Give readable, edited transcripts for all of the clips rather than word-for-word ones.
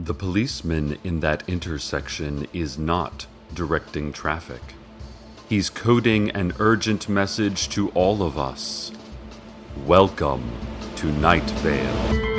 The policeman in that intersection is not directing traffic. He's coding an urgent message to all of us. Welcome to Night Vale.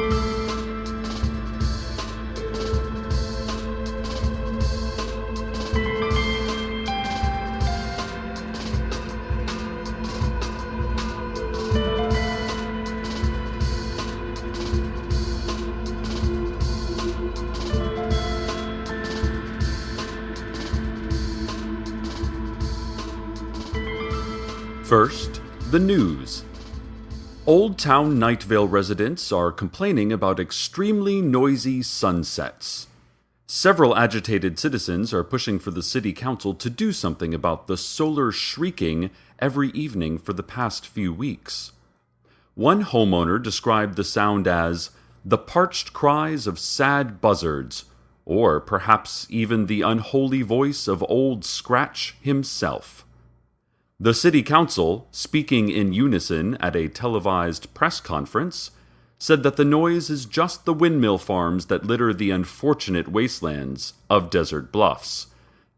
First, the news. Old Town Night Vale residents are complaining about extremely noisy sunsets. Several agitated citizens are pushing for the city council to do something about the solar shrieking every evening for the past few weeks. One homeowner described the sound as the parched cries of sad buzzards, or perhaps even the unholy voice of Old Scratch himself. The city council, speaking in unison at a televised press conference, said that the noise is just the windmill farms that litter the unfortunate wastelands of Desert Bluffs,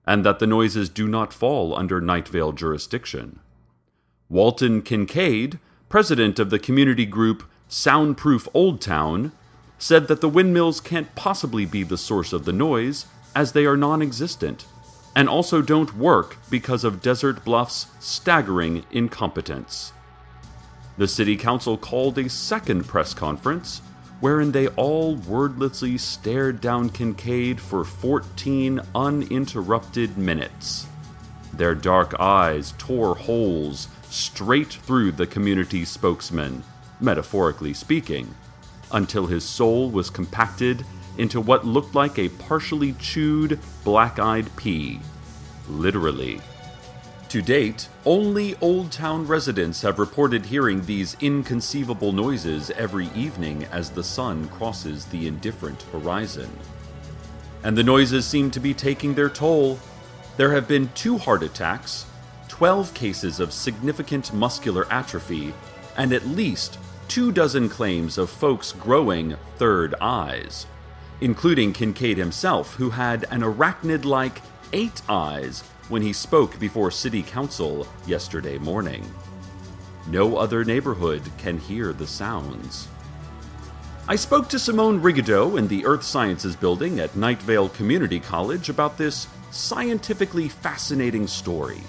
and that the noises do not fall under Night Vale jurisdiction. Walton Kincaid, president of the community group Soundproof Old Town, said that the windmills can't possibly be the source of the noise, as they are non-existent, and also don't work because of Desert Bluff's staggering incompetence. The city council called a second press conference, wherein they all wordlessly stared down Kincaid for 14 uninterrupted minutes. Their dark eyes tore holes straight through the community spokesman, metaphorically speaking, until his soul was compacted into what looked like a partially chewed, black-eyed pea. Literally. To date, only Old Town residents have reported hearing these inconceivable noises every evening as the sun crosses the indifferent horizon. And the noises seem to be taking their toll. There have been 2 heart attacks, 12 cases of significant muscular atrophy, and at least 24 claims of folks growing third eyes, including Kincaid himself, who had an arachnid-like 8 eyes when he spoke before City Council yesterday morning. No other neighborhood can hear the sounds. I spoke to Simone Rigaudot in the Earth Sciences building at Night Vale Community College about this scientifically fascinating story,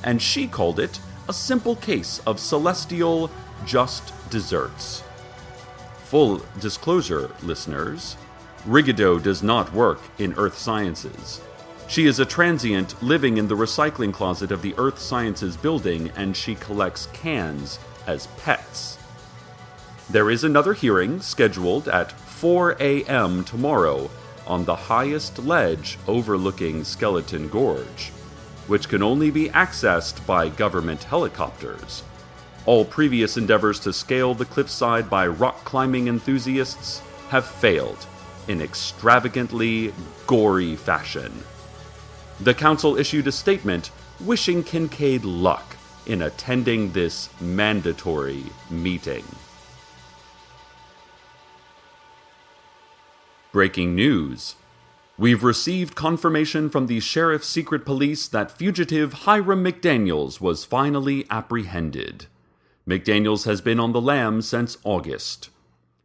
and she called it a simple case of celestial just desserts. Full disclosure, listeners, Rigaudot does not work in Earth Sciences. She is a transient living in the recycling closet of the Earth Sciences building, and she collects cans as pets. There is another hearing scheduled at 4 a.m. tomorrow on the highest ledge overlooking Skeleton Gorge, which can only be accessed by government helicopters. All previous endeavors to scale the cliffside by rock climbing enthusiasts have failed in extravagantly gory fashion. The council issued a statement wishing Kincaid luck in attending this mandatory meeting. Breaking news. We've received confirmation from the Sheriff's Secret Police that fugitive Hiram McDaniels was finally apprehended. McDaniels has been on the lam since August.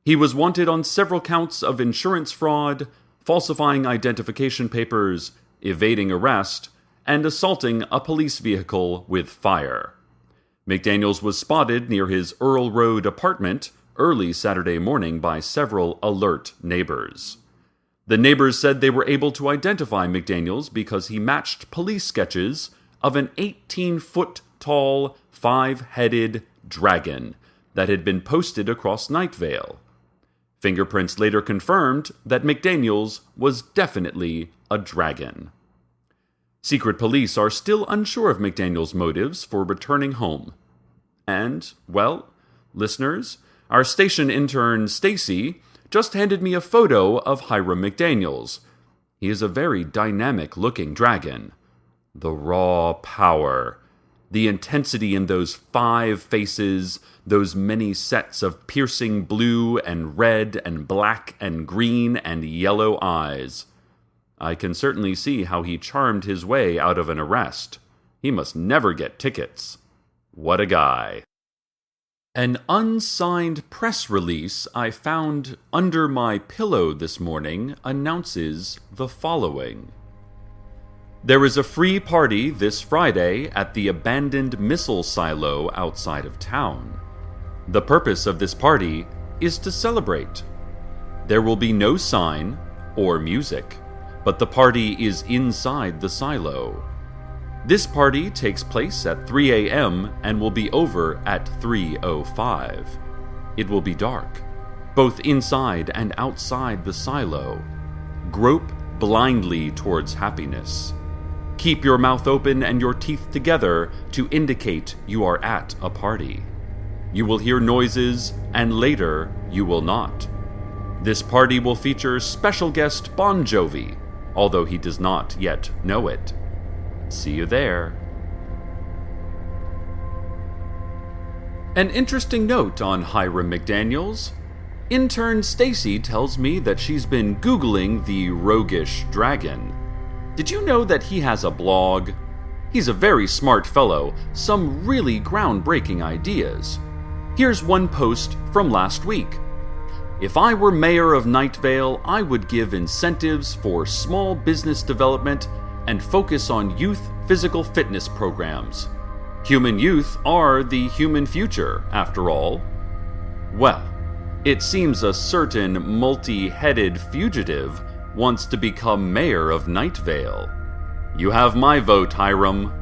He was wanted on several counts of insurance fraud, falsifying identification papers, evading arrest, and assaulting a police vehicle with fire. McDaniels was spotted near his Earl Road apartment early Saturday morning by several alert neighbors. The neighbors said they were able to identify McDaniels because he matched police sketches of an 18-foot-tall, 5-headed dragon that had been posted across Night Vale. Fingerprints later confirmed that McDaniels was definitely a dragon. Secret police are still unsure of McDaniels' motives for returning home. And, well, listeners, our station intern Stacy just handed me a photo of Hiram McDaniels. He is a very dynamic-looking dragon. The raw power, The intensity in those 5 faces, those many sets of piercing blue and red and black and green and yellow eyes. I can certainly see how he charmed his way out of an arrest. He must never get tickets. What a guy. An unsigned press release I found under my pillow this morning announces the following. There is a free party this Friday at the abandoned missile silo outside of town. The purpose of this party is to celebrate. There will be no sign or music, but the party is inside the silo. This party takes place at 3 a.m. and will be over at 3:05. It will be dark, both inside and outside the silo. Grope blindly towards happiness. Keep your mouth open and your teeth together to indicate you are at a party. You will hear noises, and later you will not. This party will feature special guest Bon Jovi, although he does not yet know it. See you there. An interesting note on Hiram McDaniels. Intern Stacy tells me that she's been Googling the roguish dragon. Did you know that he has a blog? He's a very smart fellow, some really groundbreaking ideas. Here's one post from last week. If I were mayor of Night Vale, I would give incentives for small business development and focus on youth physical fitness programs. Human youth are the human future, after all. Well, it seems a certain multi-headed fugitive wants to become mayor of Night Vale. You have my vote, Hiram.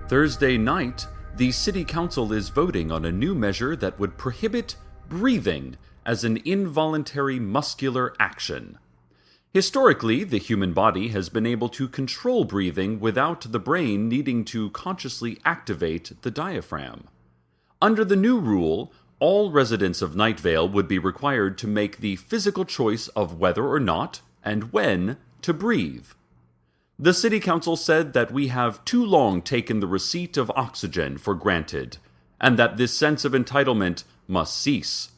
Thursday night, the City Council is voting on a new measure that would prohibit breathing as an involuntary muscular action. Historically, the human body has been able to control breathing without the brain needing to consciously activate the diaphragm. Under the new rule, all residents of Night Vale would be required to make the physical choice of whether or not, and when, to breathe. The City Council said that we have too long taken the receipt of oxygen for granted, and that this sense of entitlement must cease.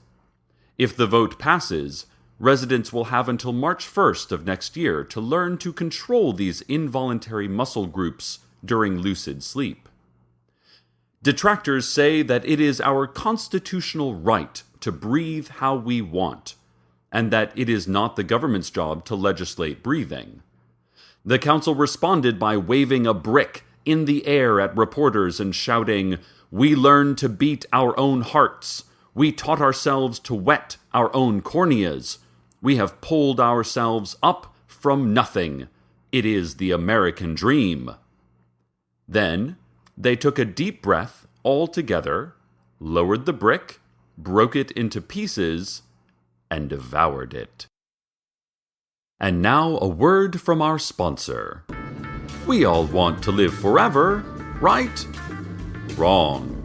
If the vote passes, residents will have until March 1st of next year to learn to control these involuntary muscle groups during lucid sleep. Detractors say that it is our constitutional right to breathe how we want, and that it is not the government's job to legislate breathing. The council responded by waving a brick in the air at reporters and shouting, "We learned to beat our own hearts. We taught ourselves to wet our own corneas. We have pulled ourselves up from nothing. It is the American dream." Then they took a deep breath all together, lowered the brick, broke it into pieces, and devoured it. And now a word from our sponsor. We all want to live forever, right? Wrong.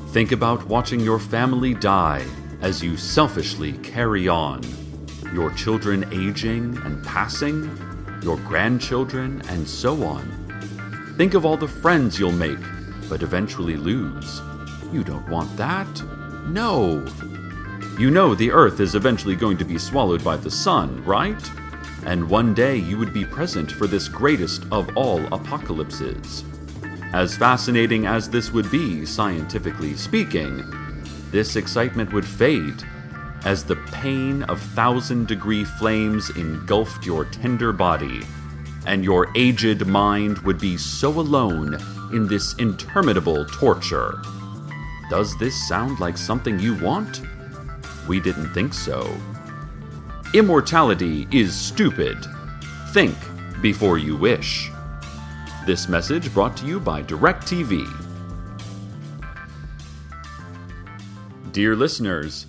Think about watching your family die as you selfishly carry on. Your children aging and passing, your grandchildren, and so on. Think of all the friends you'll make, but eventually lose. You don't want that. No. You know the Earth is eventually going to be swallowed by the sun, right? And one day you would be present for this greatest of all apocalypses. As fascinating as this would be, scientifically speaking, this excitement would fade as the pain of 1,000-degree flames engulfed your tender body, and your aged mind would be so alone in this interminable torture. Does this sound like something you want? We didn't think so. Immortality is stupid. Think before you wish. This message brought to you by DirecTV. Dear listeners,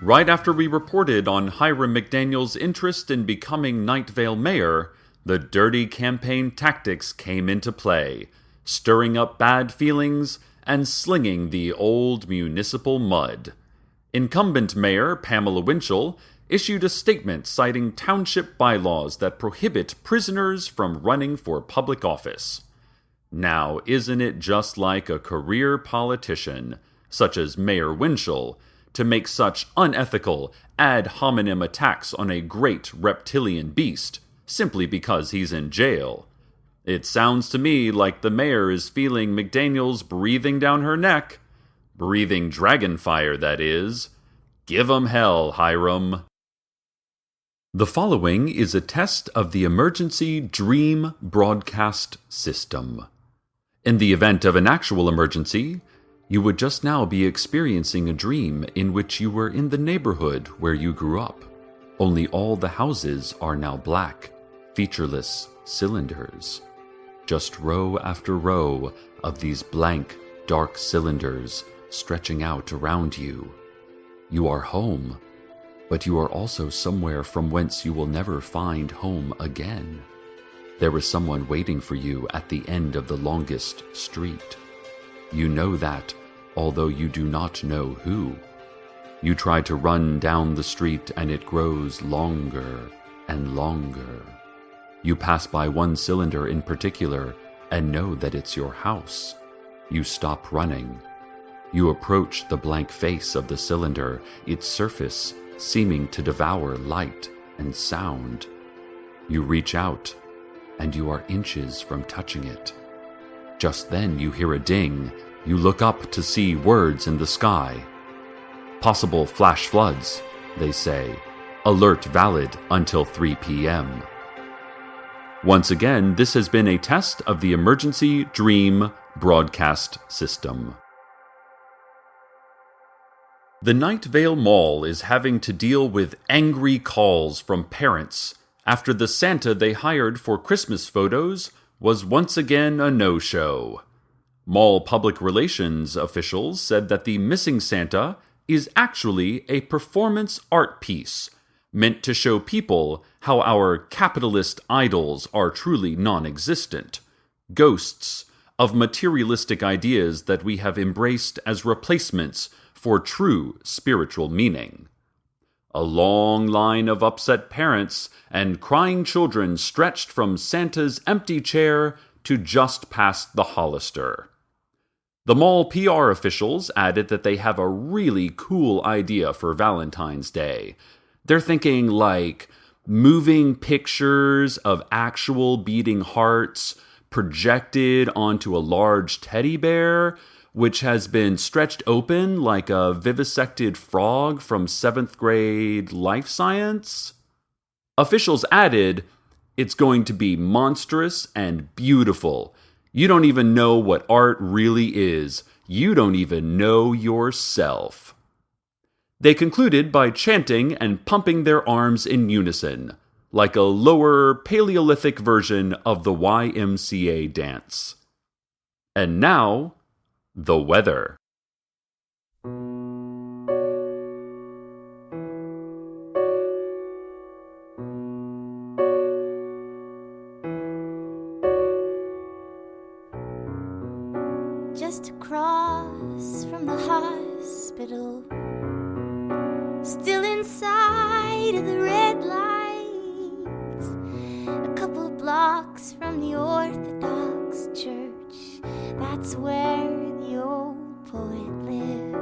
right after we reported on Hiram McDaniels' interest in becoming Night Vale mayor, the dirty campaign tactics came into play, stirring up bad feelings and slinging the old municipal mud. Incumbent Mayor Pamela Winchell issued a statement citing township bylaws that prohibit prisoners from running for public office. Now, isn't it just like a career politician, such as Mayor Winchell, to make such unethical ad hominem attacks on a great reptilian beast simply because he's in jail? It sounds to me like the mayor is feeling McDaniels breathing down her neck. Breathing dragon fire, that is. Give 'em hell, Hiram. The following is a test of the emergency dream broadcast system. In the event of an actual emergency, you would just now be experiencing a dream in which you were in the neighborhood where you grew up. Only all the houses are now black, featureless cylinders. Just row after row of these blank, dark cylinders stretching out around you. You are home, but you are also somewhere from whence you will never find home again. There is someone waiting for you at the end of the longest street. You know that, although you do not know who. You try to run down the street and it grows longer and longer. You pass by one cylinder in particular and know that it's your house. You stop running. You approach the blank face of the cylinder, its surface seeming to devour light and sound. You reach out, and you are inches from touching it. Just then you hear a ding. You look up to see words in the sky. Possible flash floods, they say. Alert valid until 3 p.m. Once again, this has been a test of the emergency dream broadcast system. The Night Vale Mall is having to deal with angry calls from parents after the Santa they hired for Christmas photos was once again a no-show. Mall public relations officials said that the missing Santa is actually a performance art piece meant to show people how our capitalist idols are truly non-existent, ghosts of materialistic ideas that we have embraced as replacements for true spiritual meaning. A long line of upset parents and crying children stretched from Santa's empty chair to just past the Hollister. The mall PR officials added that they have a really cool idea for Valentine's Day. They're thinking like moving pictures of actual beating hearts projected onto a large teddy bear, which has been stretched open like a vivisected frog from 7th grade life science. Officials added, it's going to be monstrous and beautiful. You don't even know what art really is. You don't even know yourself. They concluded by chanting and pumping their arms in unison, like a lower Paleolithic version of the YMCA dance. And now, the weather. Just across from the hospital, still inside of the red lights, a couple blocks from the Orthodox church, that's where the old poet lived.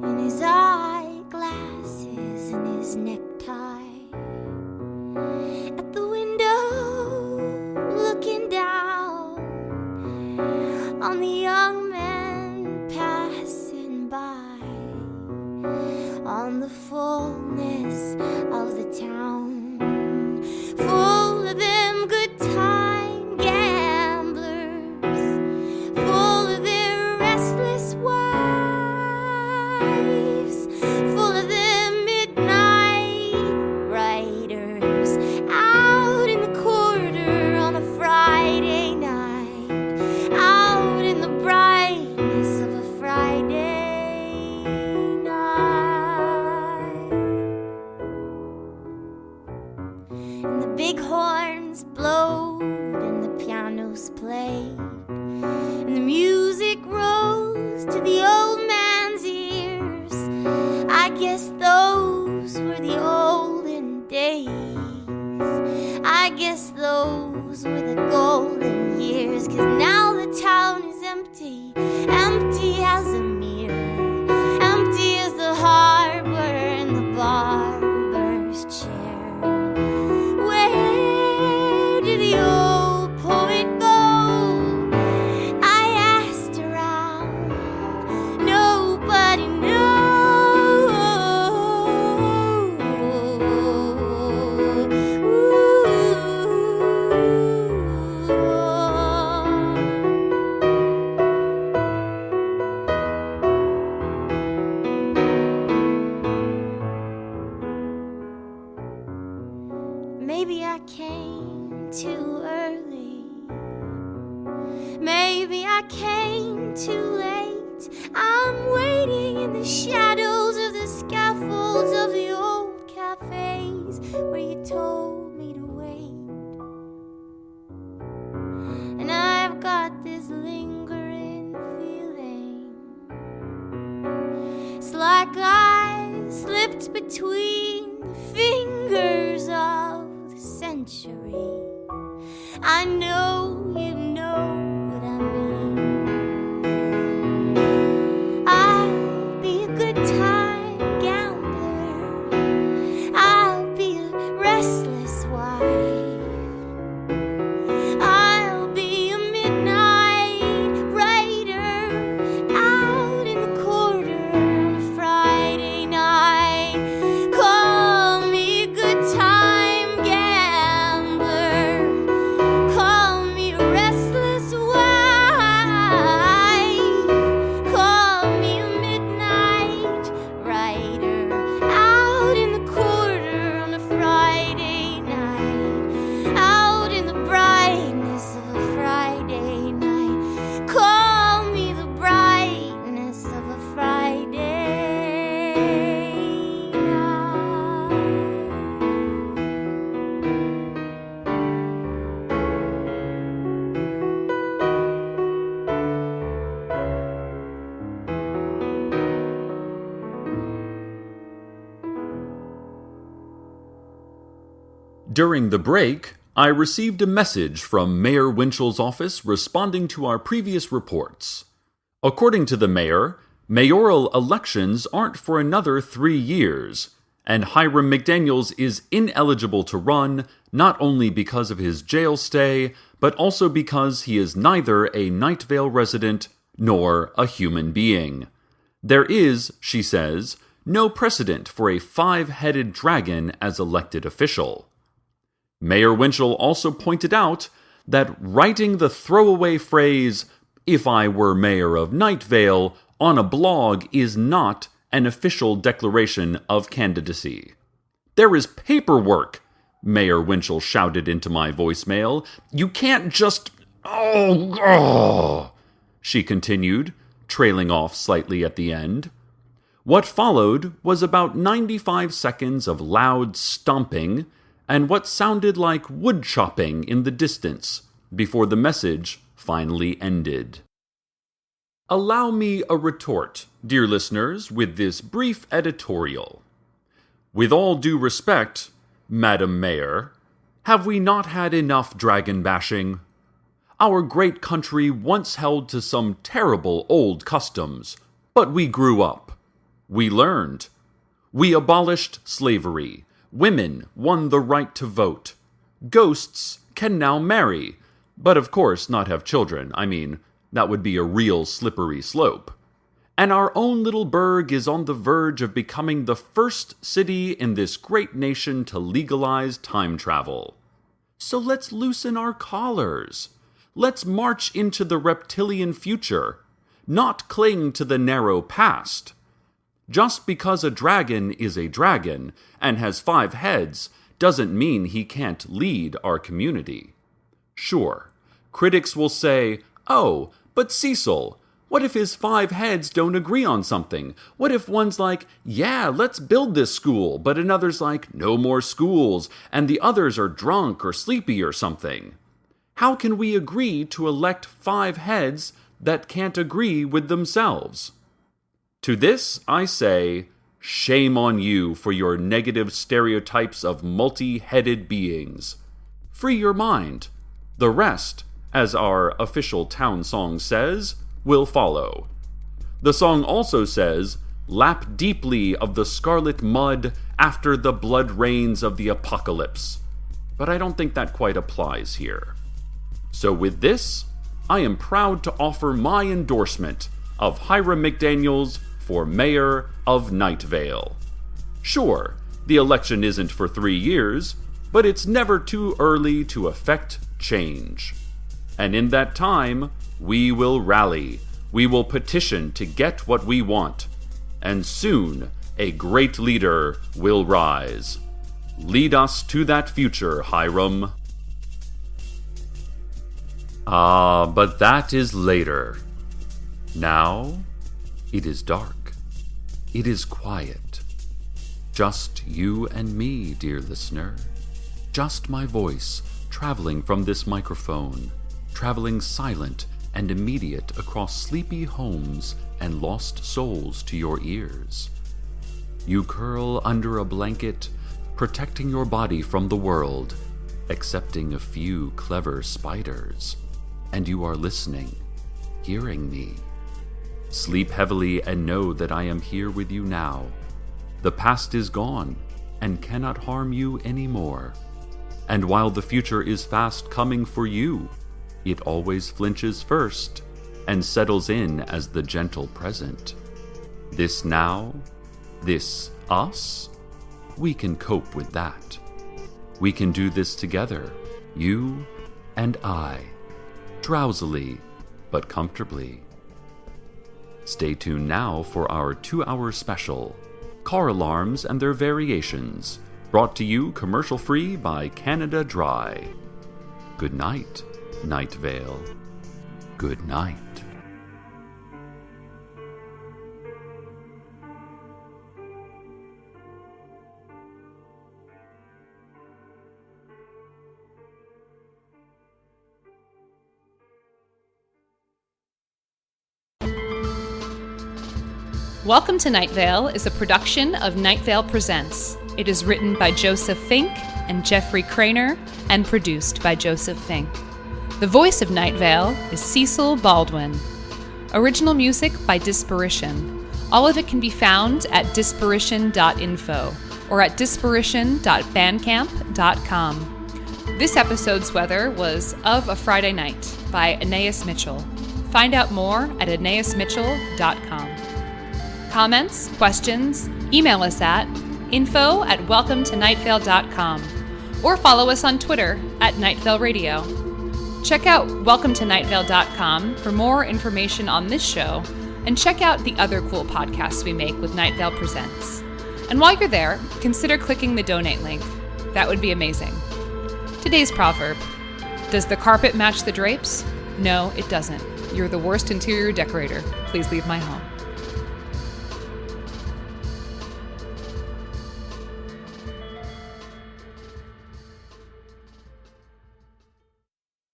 In his eyeglasses and his necktie, at the window looking down on the young men passing by, on the fullness of the town, full of them good time gamblers, full of their restless wives, full of them midnight riders, out in the corridor on a Friday night, out in the brightness of a Friday night. And the big horns blowed and the pianos played, and the music rose to the old man's ears. I guess those were the olden days. I guess those were the golden like I slipped between the fingers of the century. I know you know what I mean. I'll be a good time gambler. I'll be a restless wife. I'll be a midnight rider out in the quarter on a Friday night. Call me a good time gambler. Call me a restless wife. Call me a midnight rider out in the quarter on a Friday night. Out in the brightness of a Friday night. Call me the brightness of a Friday night. During the break, I received a message from Mayor Winchell's office responding to our previous reports. According to the mayor, mayoral elections aren't for another 3 years, and Hiram McDaniels is ineligible to run not only because of his jail stay, but also because he is neither a Night Vale resident nor a human being. There is, she says, no precedent for a 5-headed dragon as elected official. Mayor Winchell also pointed out that writing the throwaway phrase, "If I were mayor of Night Vale," on a blog is not an official declaration of candidacy. "There is paperwork," Mayor Winchell shouted into my voicemail. "You can't just... Oh, she continued, trailing off slightly at the end. What followed was about 95 seconds of loud stomping and what sounded like wood chopping in the distance before the message finally ended. Allow me a retort, dear listeners, with this brief editorial. With all due respect, Madam Mayor, have we not had enough dragon bashing? Our great country once held to some terrible old customs, but we grew up. We learned. We abolished slavery. Women won the right to vote. Ghosts can now marry, but of course not have children. I mean, that would be a real slippery slope. And our own little burg is on the verge of becoming the first city in this great nation to legalize time travel. So let's loosen our collars. Let's march into the reptilian future, not cling to the narrow past. Just because a dragon is a dragon and has 5 heads doesn't mean he can't lead our community. Sure, critics will say, "Oh, but Cecil, what if his 5 heads don't agree on something? What if one's like, 'Yeah, let's build this school,' but another's like, 'No more schools,' and the others are drunk or sleepy or something? How can we agree to elect 5 heads that can't agree with themselves?" To this, I say, shame on you for your negative stereotypes of multi-headed beings. Free your mind. The rest, as our official town song says, will follow. The song also says, "Lap deeply of the scarlet mud after the blood rains of the apocalypse." But I don't think that quite applies here. So with this, I am proud to offer my endorsement of Hiram McDaniels for Mayor of Night Vale. Sure, the election isn't for 3 years, but it's never too early to effect change. And in that time, we will rally, we will petition to get what we want, and soon a great leader will rise. Lead us to that future, Hiram. Ah, but that is later. Now, it is dark. It is quiet. Just you and me, dear listener. Just my voice traveling from this microphone, traveling silent and immediate across sleepy homes and lost souls to your ears. You curl under a blanket, protecting your body from the world, excepting a few clever spiders. And you are listening, hearing me. Sleep heavily and know that I am here with you now. The past is gone and cannot harm you anymore. And while the future is fast coming for you, it always flinches first and settles in as the gentle present. This now, this us, we can cope with that. We can do this together, you and I, drowsily but comfortably. Stay tuned now for our 2-hour special, Car Alarms and Their Variations, brought to you commercial-free by Canada Dry. Good night, Night Vale. Good night. Welcome to Night Vale is a production of Night Vale Presents. It is written by Joseph Fink and Jeffrey Craner and produced by Joseph Fink. The voice of Night Vale is Cecil Baldwin. Original music by Disparition. All of it can be found at disparition.info or at disparition.bandcamp.com. This episode's weather was Of a Friday Night by Aeneas Mitchell. Find out more at aeneasmitchell.com. Comments, questions, email us at info@welcometonightvale.com or follow us on Twitter at Night Vale Radio. Check out welcometonightvale.com for more information on this show and check out the other cool podcasts we make with Night Vale Presents. And while you're there, consider clicking the donate link. That would be amazing. Today's proverb: does the carpet match the drapes? No, it doesn't. You're the worst interior decorator. Please leave my home.